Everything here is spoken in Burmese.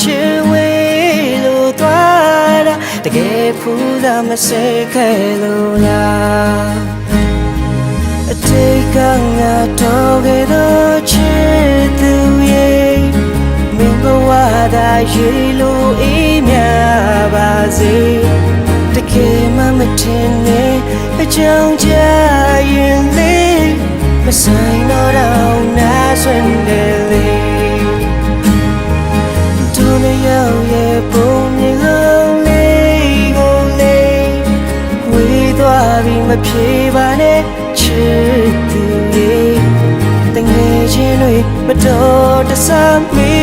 ချစ်ဝေးလို့သွားတာတကယ်ဖူးတာမစဲခဲလို့လားအတိတ်ကငါတော့ခဲ့တော့ချစ်သူရဲ့မင်းဘဝသာရေလို့အေးမြပါစေတကယ်မှမထင်နဲ့အကြောင်းကြားရင်လေမဆိုင်တော့နာဆွင်တယ်လေသူနဲ့ရောက်ရဲ့ပုံမြင်လုံးလေးကိုလေဝေးသွားပြီးမပြေပါနဲ့ချစ်သူရဲ့တငယ်ချင်းတွေမတော်တဆမေး